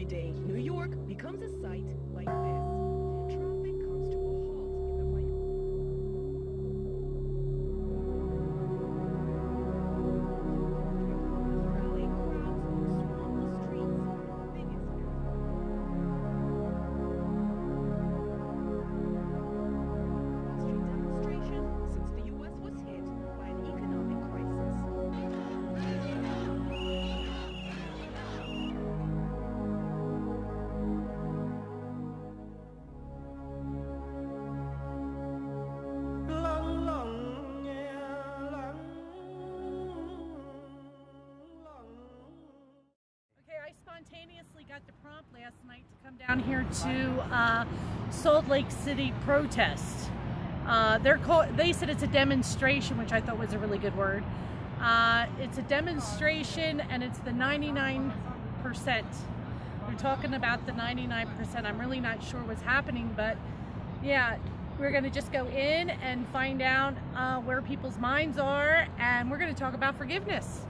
Every day, New York becomes a sight like this. Traffic comes to a halt in the rally, crowds swarm the streets. Biggest Street demonstration since the U.S. was hit by an economic crisis. Okay, I spontaneously got the prompt last night to come down here to Salt Lake City protest. They said it's a demonstration, which I thought was a really good word. It's a demonstration, and it's the 99%. We're talking about the 99%. I'm really not sure what's happening, but yeah, we're going to just go in and find out where people's minds are, and we're going to talk about forgiveness.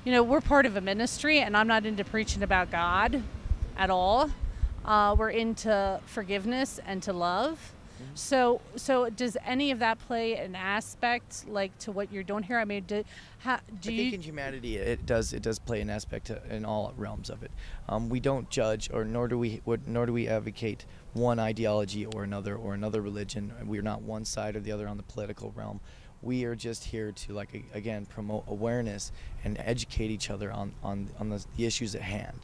You know, we're part of a ministry, and I'm not into preaching about God at all. We're into forgiveness and to love. So does any of that play an aspect like to what you're doing here? I mean, I think in humanity it does play an aspect in all realms of it. We don't judge, or nor do we advocate one ideology or another religion. We're not one side or the other on the political realm. We are just here to, again, promote awareness and educate each other on the issues at hand.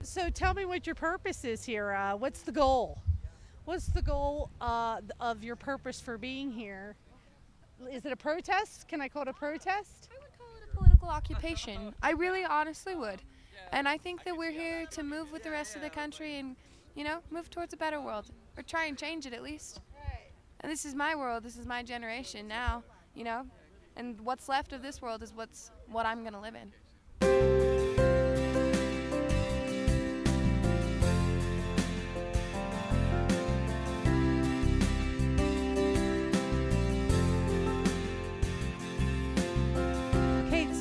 So tell me what your purpose is here. What's the goal? What's the goal of your purpose for being here? Is it a protest? Can I call it a protest? I would call it a political occupation. I really honestly would. And I think that we're here to move with the rest of the country and, move towards a better world. Or try and change it at least. And this is my world. This is my generation now, And what's left of this world is what I'm going to live in.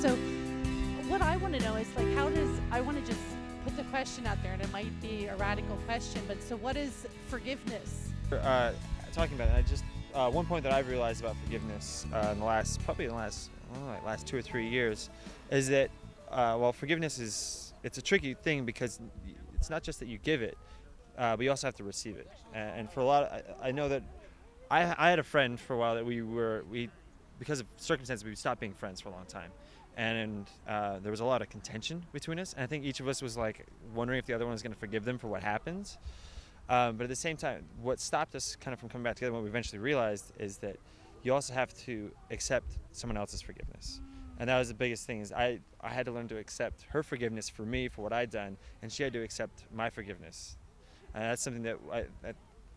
So what I want to know is I want to just put the question out there, and it might be a radical question, but so what is forgiveness? Talking about it, one point that I've realized about forgiveness in the last 2 or 3 years is that forgiveness it's a tricky thing because it's not just that you give it, but you also have to receive it. And for a lot, I know that I had a friend for a while that we because of circumstances we stopped being friends for a long time. And there was a lot of contention between us, and I think each of us was wondering if the other one was going to forgive them for what happened. But at the same time, what stopped us kind of from coming back together, what we eventually realized is that you also have to accept someone else's forgiveness. And that was the biggest thing, is I had to learn to accept her forgiveness for me, for what I'd done, and she had to accept my forgiveness. And that's something that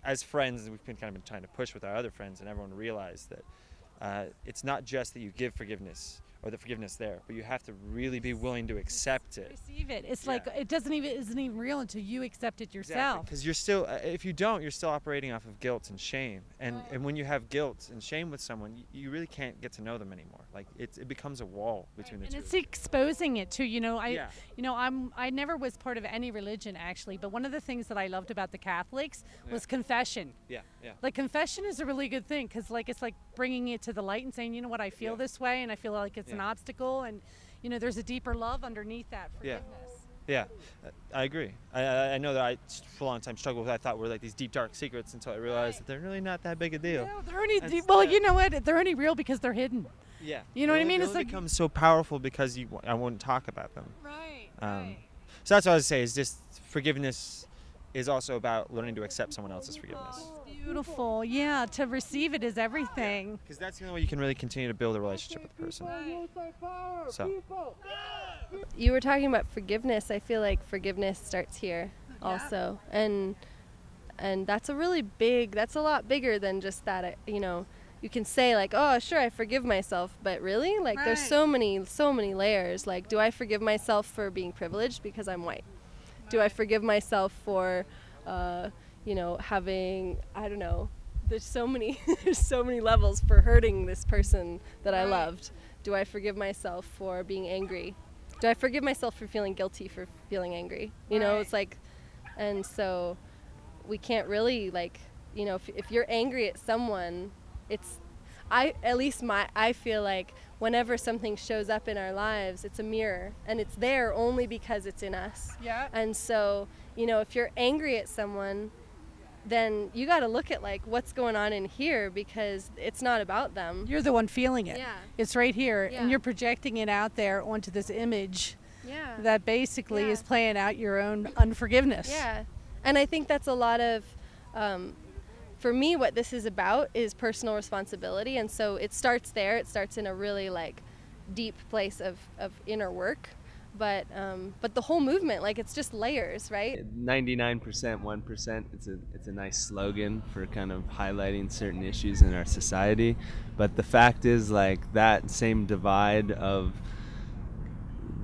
as friends, we've been trying to push with our other friends, and everyone realized that it's not just that you give forgiveness, or the forgiveness there, but you have to really be willing to accept it. Receive it. It's Yeah. like it isn't even real until you accept it yourself. Because you're still, if you don't, you're still operating off of guilt and shame. And Right. and when you have guilt and shame with someone, you really can't get to know them anymore. Like it becomes a wall between the And two. it's exposing it too. Yeah. I never was part of any religion actually, but one of the things that I loved about the Catholics was Yeah. confession. Yeah, yeah. Like confession is a really good thing because like it's like bringing it to the light and saying, you know what, I feel Yeah. this way and I feel like it's an Yeah. obstacle, and there's a deeper love underneath that Yeah. forgiveness. Yeah, I agree. I know that I for a long time struggled with what I thought were like these deep dark secrets until I realized that they're really not that big a deal. No, they're only That's- well, yeah. you know what? They're only real because they're hidden. Yeah. You know what I mean? It It's only like- becomes so powerful because I won't talk about them. Right. So that's what I was saying is just forgiveness is also about learning to accept someone else's forgiveness. Beautiful. Yeah, to receive it is everything. Because that's the only way you can really continue to build a relationship with the person. So You were talking about forgiveness. I feel like forgiveness starts here also. And that's a lot bigger than just that, you can say like, oh, sure, I forgive myself, but really? Like there's Right. so many layers. Like, do I forgive myself for being privileged because I'm white? Do I forgive myself for having, I don't know, there's so many there's so many levels for hurting this person that I Right. loved. Do I forgive myself for being angry? Do I forgive myself for feeling guilty for feeling angry? Right. It's like, and so we can't really if you're angry at someone, I feel like whenever something shows up in our lives, it's a mirror and it's there only because it's in us. Yeah. And so, if you're angry at someone, then you got to look at like what's going on in here because it's not about them. You're the one feeling it. Yeah. It's right here, Yeah. and you're projecting it out there onto this image Yeah. that basically Yeah. is playing out your own unforgiveness. Yeah. And I think that's a lot of, for me, what this is about is personal responsibility. And so it starts there. It starts in a really like deep place of inner work. But the whole movement, like it's just layers, right? 99%, 1%. It's a nice slogan for kind of highlighting certain issues in our society. But the fact is, like, that same divide of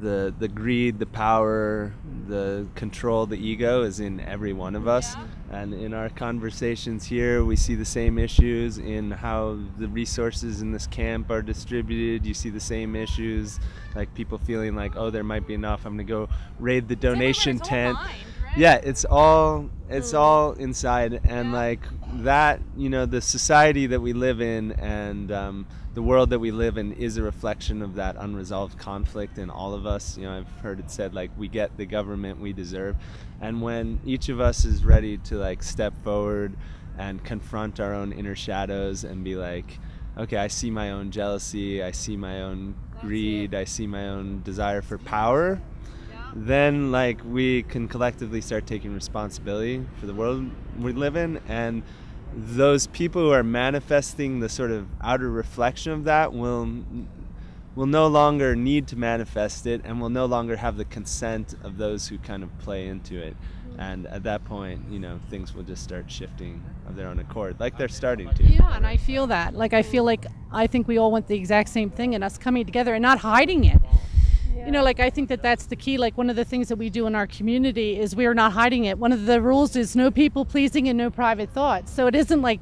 the greed, the power, the control, the ego is in every one of us. And in our conversations here, we see the same issues in how the resources in this camp are distributed. You see the same issues, like people feeling like, oh, there might be enough. I'm gonna go raid the donation tent. Yeah, it's all inside, and like that, the society that we live in and the world that we live in is a reflection of that unresolved conflict in all of us. I've heard it said like we get the government we deserve, and when each of us is ready to like step forward and confront our own inner shadows and be like, okay, I see my own jealousy, I see my own greed, I see my own desire for power, then like we can collectively start taking responsibility for the world we live in, and those people who are manifesting the sort of outer reflection of that will no longer need to manifest it, and will no longer have the consent of those who kind of play into it. And at that point, things will just start shifting of their own accord, like they're starting to. Yeah, and I feel that. Like I think we all want the exact same thing, and us coming together and not hiding it. Like I think that's the key. Like one of the things that we do in our community is we are not hiding it. One of the rules is no people pleasing and no private thoughts. So it isn't like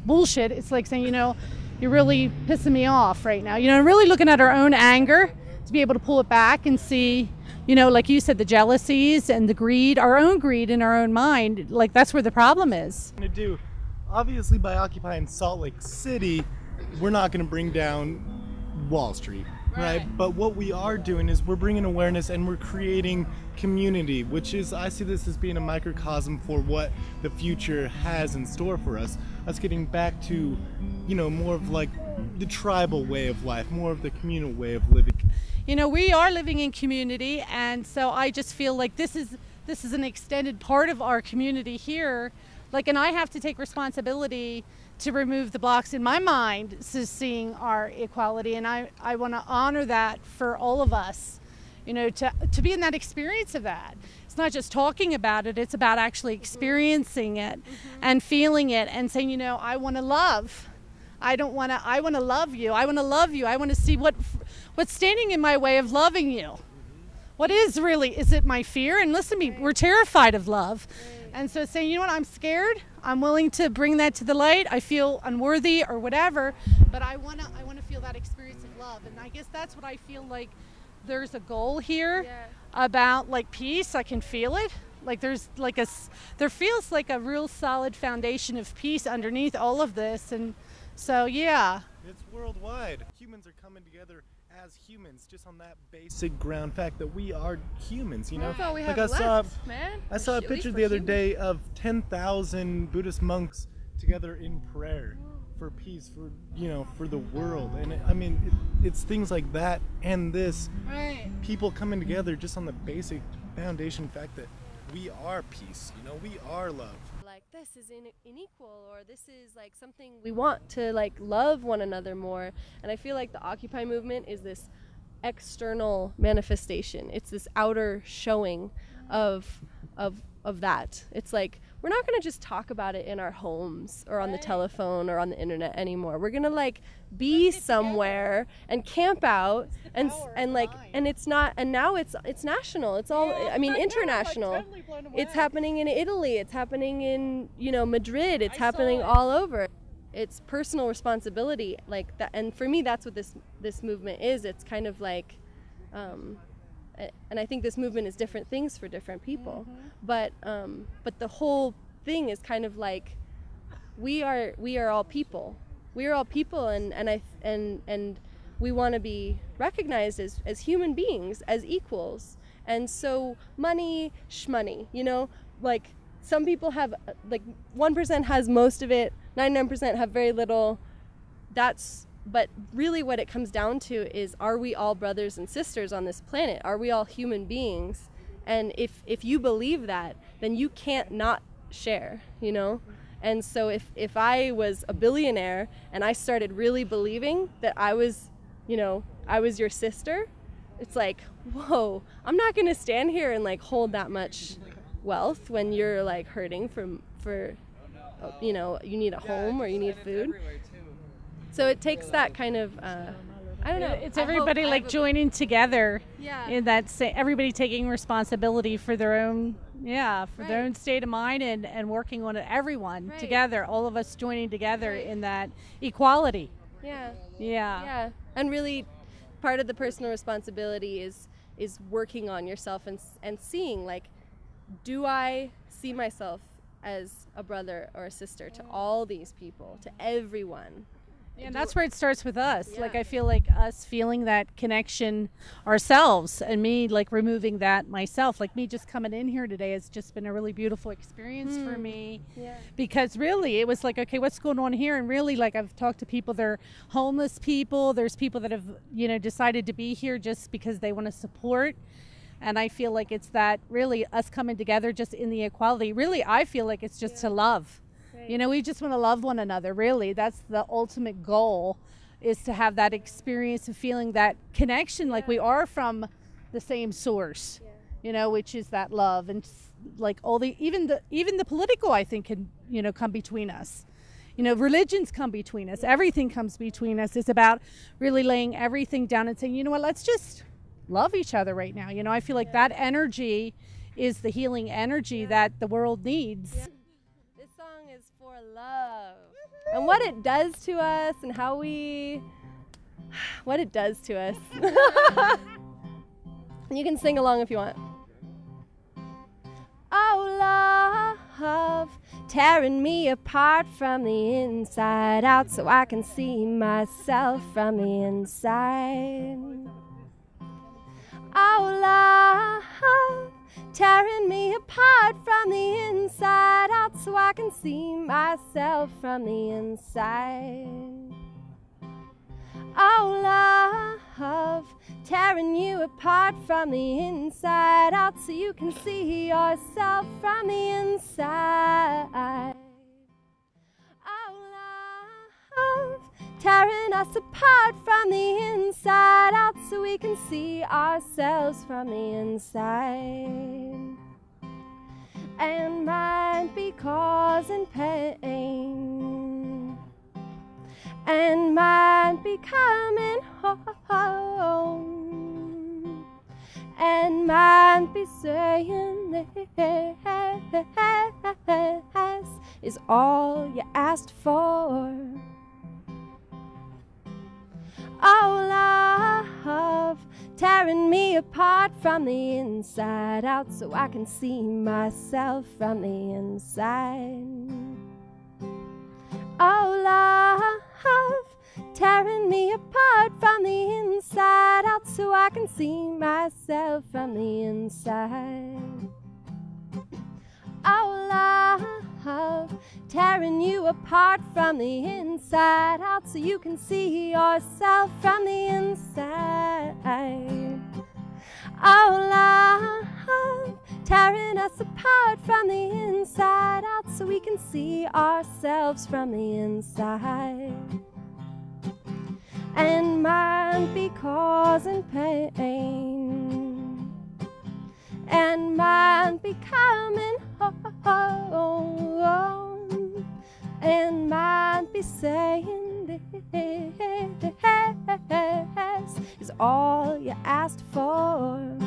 bullshit. It's like saying, you're really pissing me off right now. Really looking at our own anger to be able to pull it back and see, like you said, the jealousies and the greed, our own greed in our own mind. Like that's where the problem is. To do, obviously, by occupying Salt Lake City, we're not going to bring down Wall Street. Right, but what we are doing is we're bringing awareness and we're creating community, which is, I see this as being a microcosm for what the future has in store for us. Us getting back to, more of like the tribal way of life, more of the communal way of living. We are living in community, and so I just feel like this is an extended part of our community here. Like, and I have to take responsibility to remove the blocks in my mind to seeing our equality, and I want to honor that for all of us, to be in that experience of that. It's not just talking about it, it's about actually experiencing it and feeling it and saying, I want to love. I want to love you. I want to love you. I want to see what's standing in my way of loving you. What is it my fear? And listen to me, we're terrified of love. And so saying, you know what, I'm scared. I'm willing to bring that to the light. I feel unworthy or whatever, but I want to feel that experience of love. And I guess that's what I feel like there's a goal here about like peace. I can feel it. Like there feels like a real solid foundation of peace underneath all of this. And so, yeah. It's worldwide. Humans are coming together as humans, just on that basic ground fact that we are humans, you know? That's all we have I left, man. saw a picture the other day of 10,000 Buddhist monks together in prayer for peace, for the world. And it's things like that and this. Right. People coming together just on the basic foundation fact that we are peace, we are love. Like this is unequal, or this is like something we want to like love one another more. And I feel like the Occupy movement is this external manifestation. It's this outer showing of that. It's like we're not going to just talk about it in our homes or on the telephone or on the internet anymore. We're going to like be somewhere and camp out and it's not, and now it's national. It's all international. It's happening in Italy, it's happening in Madrid, it's happening all over. It's personal responsibility like that, and for me that's what this movement is. It's kind of like and I think this movement is different things for different people. But the whole thing is kind of like we are all people. We are all people, and we want to be recognized as human beings, as equals. And so money, shmoney, like some people have, like 1% has most of it, 99% have very little. But really what it comes down to is, are we all brothers and sisters on this planet? Are we all human beings? And if you believe that, then you can't not share, And so if I was a billionaire and I started really believing that I was your sister, it's like, whoa, I'm not going to stand here and like hold that much wealth when you're like hurting for you need a home or you need food. So it takes that kind of, I don't know. It's everybody joining together in that, everybody taking responsibility for their own, their own state of mind and working on it, everyone together, all of us joining together in that equality. Yeah. And really part of the personal responsibility is working on yourself and seeing, like, do I see myself as a brother or a sister to all these people, to everyone? Yeah, and that's where it starts with us. Yeah. Like I feel like us feeling that connection ourselves, and me like removing that myself. Like me just coming in here today has just been a really beautiful experience for me. Yeah. Because really it was like, okay, what's going on here? And really, like, I've talked to people, they're homeless people, there's people that have, decided to be here just because they want to support. And I feel like it's that really us coming together just in the equality. Really, I feel like it's just to love. We just want to love one another, really. That's the ultimate goal, is to have that experience of feeling that connection, like we are from the same source, which is that love. And like even the political, I think, can, come between us. Religions come between us. Everything comes between us. It's about really laying everything down and saying, you know what, let's just love each other right now. I feel like that energy is the healing energy that the world needs. Yeah. Is for love and what it does to us and what it does to us. You can sing along if you want. Oh, love, tearing me apart from the inside out so I can see myself from the inside. Oh, love, tearing me apart from the inside out so I can see myself from the inside. Oh, love, tearing you apart from the inside out so you can see yourself from the inside. Oh, love, tearing us apart from the inside out so we can see ourselves from the inside. And might be causing pain, and might be coming home, and might be saying this is all you asked for. Oh, love, tearing me apart from the inside out so I can see myself from the inside. Oh, love, tearing me apart from the inside out so I can see myself from the inside. Oh, love, tearing you apart from the inside out so you can see yourself from the inside. Oh, love, tearing us apart from the inside out so we can see ourselves from the inside. And might be causing pain, and might be coming home, and might be saying this is all you asked for.